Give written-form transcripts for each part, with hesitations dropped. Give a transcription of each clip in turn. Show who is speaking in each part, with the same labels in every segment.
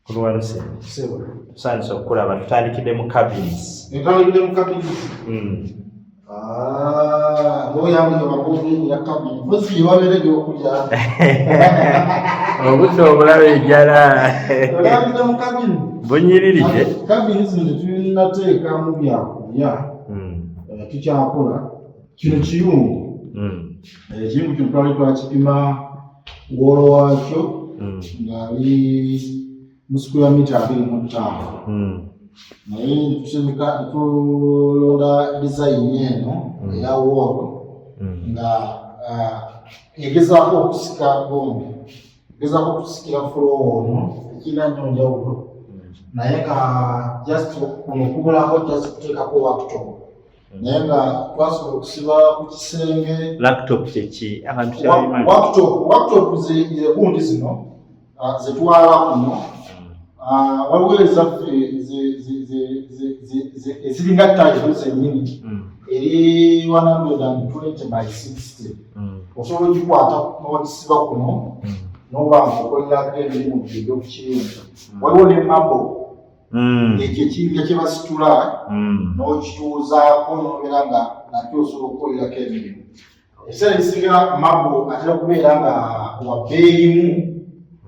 Speaker 1: Kulwanse. Sanso okulaba tutandikidde mu cabins.
Speaker 2: Tutandikidde mu cabins. Boyamwe bakozi ya cabin. Bosi wabere gyokulya.
Speaker 1: Obudde obulabe ejjala.
Speaker 2: Tutandikidde mu cabin.
Speaker 1: Bunyiririje.
Speaker 2: Cabins nze tulinateeka mu byakulya. Tukyakola kino kiyungu. Ekiyungu kino twali twakipima ng'olo wakyo ng'ali mu square mita 25. Naye tulonda design eno eya wall nga egezaako okusika gombe, egezaako okusikira floor ono ekirina nnyo njawulo naye nga just kuno kubulako just kuteekako worktop. Naye nga twasobola okusiba ku kisenge.
Speaker 1: Laptop kyeki abantu
Speaker 2: kyabimanyi. Worktop ze gundi zino zetwala kuno. Waliwo ezaffe eziringa tayiru zennyini eri 120 by 60. Osobola ogikwata n'ogisiba kuno n'oba ng'okolerako emirimu egy'okukiyungu. Waliwo ne mabo ekyo ekiyinja kye basitula n'okituuzaako n'obeera nga nakyo osobola okukolerako emirimu. Ebiseera ebisinga mabo atera okubeera nga wa bbeeyimu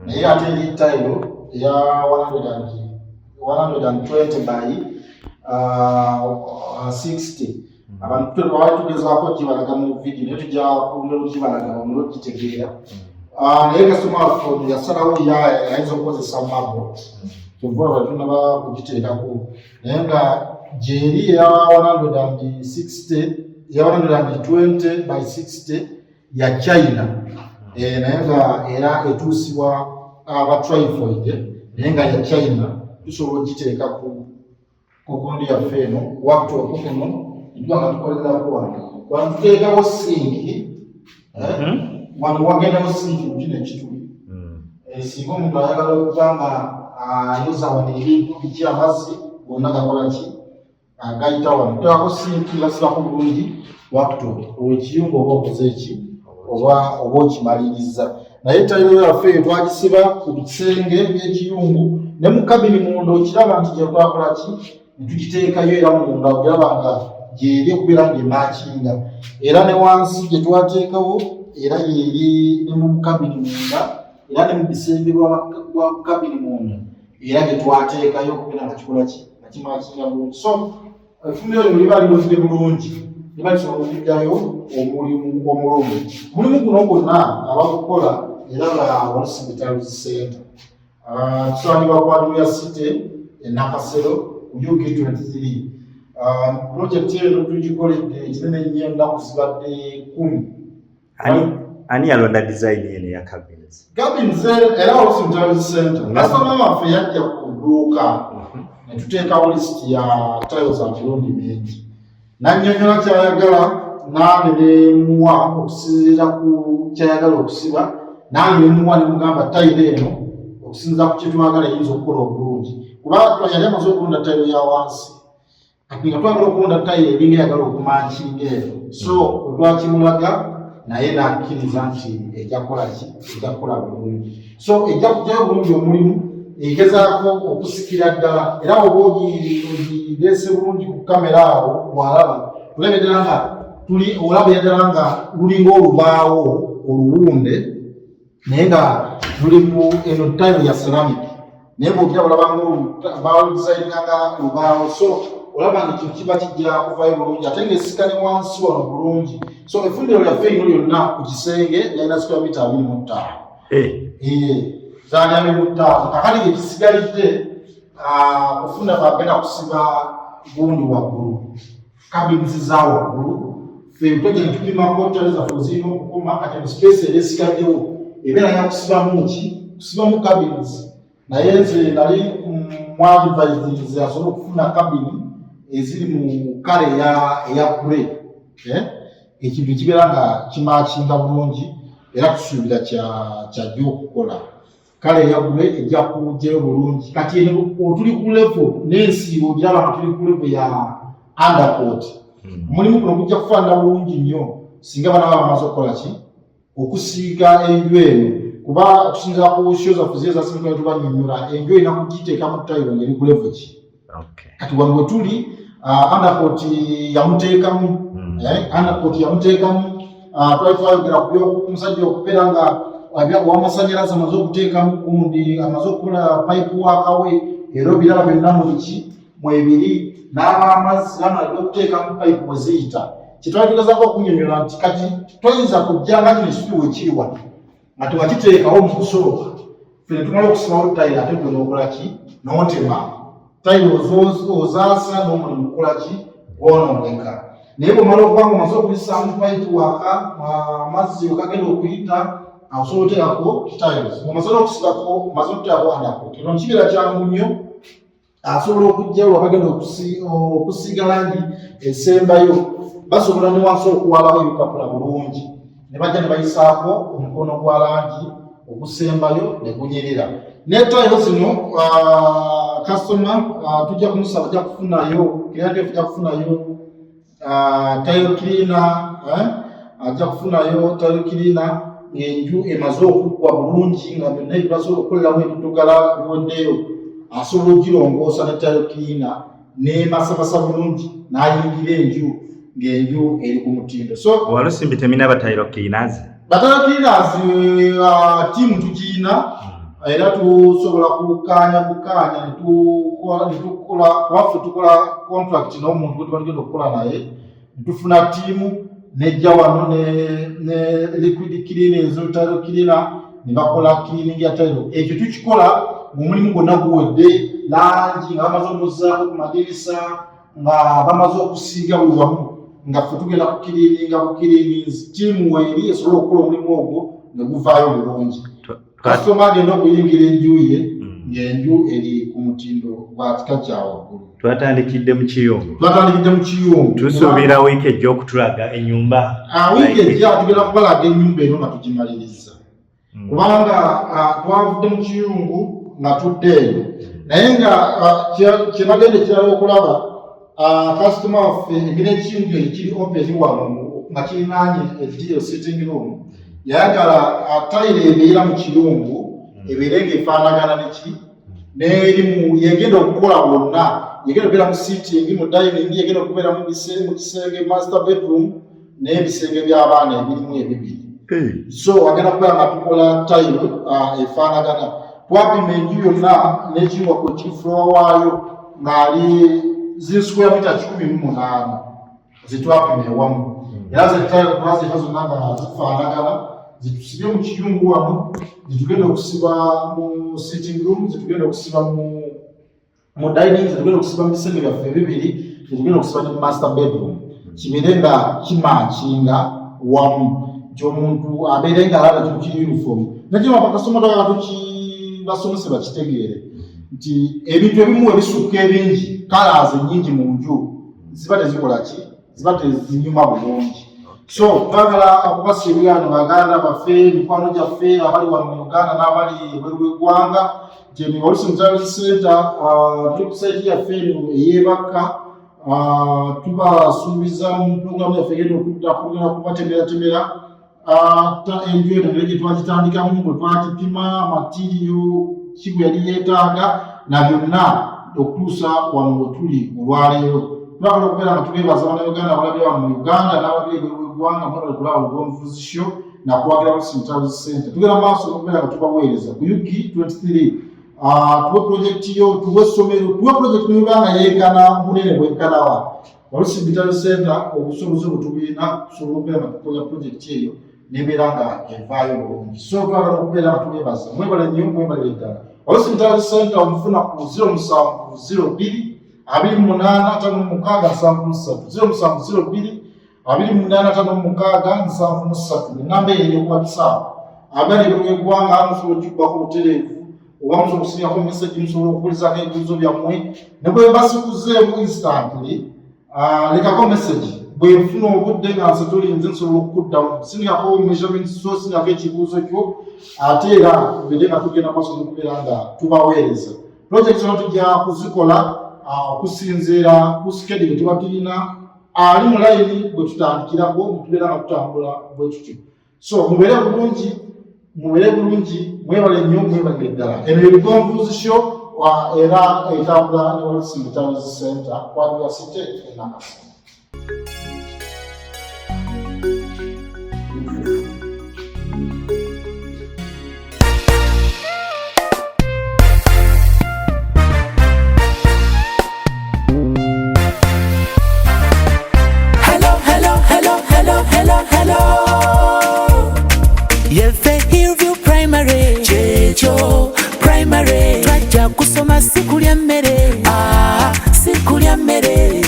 Speaker 2: naye ate eri tayiro eya 120 by 60. Abantu twali tugezaako kibalaga mu vidiyo naye tujja kulondera okibalaga omuliro kitegeera. Naye kasoma waffe yasalawo yayinza okukozesa mabo. Kyova batunaba kugiteekako. Naye nga gyeri eya 160 eya 120 by 60 ya China. Naye nga era etuusibwa aba trifoid naye nga ya China tusobola ogiteeka ku gundi yaffe eno worktop kuno nitwa nga tukolerako wano tuteekawo sinki wano wagendawo sinki mu kino ekituli. Singa omuntu ayagala okuba nga ayoza wano ebintu biki amazzi gonna gakola ki agayita wano tuteekako sinki gasibako bulungi worktop ekiyungu oba okoze eki oba okimaliriza. Naye tayiro yaffe twagisiba ku bisenge by'ekiyungu ne mu kabini munda okiraba nti gye twakola ki netugiteekayo era munda ogiraba nga gyeri okubeera ng'emaakinga era ne wansi gye twateekawo era yeri ne mu kabini munda era ne mu bisenge bwa kabini munda era gye twateekayo okubeera nga kikola ki nga kimaakinga bulungi. So effumbiro lino liba liwozire bulungi liba lisobola okuddayo omulimu omulungi. Mulimu guno gwonna abagukola era nga Hospital Center. Tusangibwa ku Aduya City e Nakasero UG23. Project eno tugikoledde ekinene nnyo ennaku zibadde 10.
Speaker 1: Ani yalonda design eno ya cabins?
Speaker 2: Cabins era Hospital Center. Kasoma waffe yajja ku dduuka ne tuteekawo lisiti ya tiles za mirundi mingi. Nannyonnyola kyayagala nange nemuwa okusinziira ku kyayagala okusiba. Nange nemuwa nemugamba tayiro eno okusinziira ku kyetwagala eyinza okukola obulungi. Kuba yali amaze okulonda tayiro ya wansi. Kati nga twagala okulonda tayiro eringa eyagala okumankinga eno. So olwakimulaga naye n'akkiriza nti ejja kukola ki? Ejja kukola bulungi. So ejja kujjayo bulungi omulimu egezaako okusikira ddala. Era oba ogireese bulungi ku kamera awo bw'alaba tulaba ddala nga olaba ddala nga lulinga olubaawo oluwunde naye nga luli mu eno tayiro ya ceramic naye bw'okira olaba baaludizayinanga lubaawo. So olaba nga kino kiba kijja kuvayo bulungi ate ng'esika ne wansi wano bulungi. So effumbiro lyaffe lino lyonna ku kisenge lyalina square mita 25. Zanya 25. Kakati ng'ekisigalidde kufuna bagenda kusiba gundi waggulu. Cabins za waggulu. Ffe twajja ne tupimako ttale zaffe zirina okukoma kati space era esigaddewo ebeera ya kusibamu ki? Kusibamu cabins. Naye nze nali mwadvised asobole okufuna cabin eziri mu kale eya grey. Ekintu kibeera nga kimaakinga bulungi era tusuubira kyajja okukola. Kale eya grey ejja kujjayo bulungi. Kati otuli ku level n'ensiibo ogiraba nga tuli ku level ya undercoat. Mulimu guno gujja kufaanana bulungi nnyo singa bana baba bamaze okukola ki? Okusiiga enju eno kuba okusinziira ku shows zaffe ziye zasinga tubanyonnyola enju erina kugiteekamu tayiro ngeri ku level ki. Kati wano we tuli undercoat yamuteekamu undercoat yamuteekamu twali twayogera ku musajja okubeera nga w'amasannyalaze amaze okuteekamu gundi amaze okukola pipe wakawe era ebirala byonna mwebiri n'amazzi n'amalala okuteekamu pipe bwe ziyita. Kyetwali tugezaako okunnyonnyola nti kati toyinza kujja nga kino ekituwe kiri wano nga tewakiteekawo mu kusooka fene tumala okusibawo tayiro ate gwe n'okola ki n'otema tayiro ozaasa n'omulimu kukola ki gwonooneka. Naye bw'omala okuba nga omaze okuyisaamu pipe waka amazzi okagenda okuyita osobola oteekako tiles omaze n'okusibako omaze okuteekako undercoat. Kino kibeera kyangu nnyo asobola okujja wabagenda okusiiga langi esembayo basobola ne wansi okuwalawo ebipapula bulungi ne bajja ne bayisaako omukono gwa langi ogusembayo ne gunyirira. Ne tayiro zino customer tujja kumusaba ajja kufunayo creative ajja kufunayo tayiro cleaner ajja kufunayo tayiro cleaner ng'enju emaze okuggwa bulungi nga byonna ebibasobola okukoleramu ebiddugala biweddeyo asobola okugirongoosa ne tayiro cleaner n'emasabasa bulungi n'ayingira enju ng'enju eri ku mutindo. So
Speaker 1: Walusimbi temina batayiro cleaners?
Speaker 2: Batayiro cleaners tiimu tugiina era tusobola kukaanya netukola waffe tukola contract n'omuntu gwe tubagenda okukola naye tufuna tiimu nejja wano ne liquid cleaners tayiro cleaner ne bakola cleaning ya tayiro. Ekyo tukikola omulimu gwonna guwedde langi nga bamaze omuzzaako ku madirisa nga bamaze okusiiga buli wamu nga ffe tugenda kukiriininga bukiriininzi tiimu weeri esobola okukola omulimu ogwo ne guvaayo bulungi. Kasitoma agenda okuyingira enju ye ng'enju eri ku mutindo gwa kika kya waggulu.
Speaker 1: Twatandikidde mu Kiyungu.
Speaker 2: Tusuubira
Speaker 1: wiiki ejja okutulaga ennyumba.
Speaker 2: Wiiki ejja tugenda kubalaga ennyumba eno nga tugimaliriza kubanga twavudde mu Kiyungu nga tudde eno naye nga kyebagenda ekirala okulaba kasitoma waffe engeri ekiyungu ekiri open wano nga kirinaanye eddiiro sitting room yayagala tayiro ebeera mu Kiyungu ebeere ng'efaanagana neki n'erimu yegenda okukola bwonna yegenda okubeera mu sitting mu dining yegenda okubeera mu kisenge master bedroom n'ebisenge by'abaana ebirimu ebibiri. So agenda kubeera nga tukola tayiro efaanagana. Twapima enju yonna n'ekiyiwa ku kiri floor waayo ng'ali square meter 18 zitwapima ewamu era zetayiro twazifa zonna nga zifaanagana zitusibye mu Kiyungu wano zitugenda okusiba mu sitting room zitugenda okusiba mu dining zitugenda okusiba mu bisenge byaffe ebibiri zitugenda okusiba ne mu master bedroom kibeere nga kimankinga wamu ky'omuntu abeere nga alaba kiri uniform. Nakyo bakasoma twagala tukibasomese bakitegeere nti ebintu ebimu ebisukka ebingi colors ennyingi mu nju ziba tezikola ki ziba tezinyuma bulungi. So twagala okubasiibula wano baganda baffe mikwano gyaffe abali wano mu Uganda n'abali ebweru w'eggwanga nti eno Walusimbi Service Center tuli ku site yaffe eno ey'Ebaka tubasuubiza mu pulogulaamu yaffe egenda okugenda kubatemeratemera enju eno ngeri gye twagitandikamu bwe twagipima matiriyo ki bwe yali yeetaaga na byonna okutuusa wano we tuli olwaleero. Twagala okubeera nga tubeebaza bannayuganda abalabye wano mu Uganda n'ababiri ebweru w'eggwanga mwebale kulaba olw'omuvuzisyo nakuwagira Walusimbi Service Center. Tugenda maaso n'okubeera nga tubaweereza ku UG 23 tuwe projekiti yo tuwe essomero tuwe projekiti n'ebanga yeekana bunene bwenkanawa. Walusimbi Service Center obusobozi bwe tubiina tusobola okubeera nga tukola projekiti eyo n'ebeera nga evaayo bulungi. So twagala okubeera nga tubeebaza mwebale nnyo mwebale ddala. Walusimbi Service Center omufuna ku 0702 2856 enamba eyo ku WhatsApp abali bw'eggwanga amusobola okuggwako butereevu oba musobola okusinyako message musobola okubuulizako ebibuuzo byammwe ne bwe basikuzeemu instantly lekako message bwe nfuna obudde nga nze tulinze nsobola okukuddamu sindikako measurement so sindikako ekibuuzo kyo ate era tubere nga tugenda maaso n'okubeera nga tubaweereza. Project zino tujja kuzikola okusinziira ku schedule gye tuba tulina ali mu layini bwe tutandikirako tubeera nga tutambula bwe tutyo. So mubeere bulungi mubere bulungi mwebale nnyo mwebale ddala. Eno ebigonvuzi show era etambula ne Wallis Mutawazi Center kwa University e Nakasero.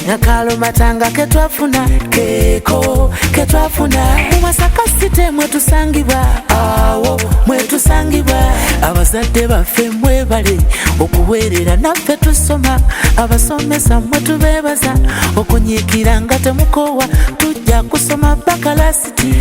Speaker 3: Nakalo matanga ketwafuna keko ketwafuna Masaka site mwetusangibwa awo mwetusangibwa abazadde baffe mwebale okuweerera naffe tusoma abasomesa mwetubeebaza okunyiikira nga temukowa tujja kusoma bakalasiti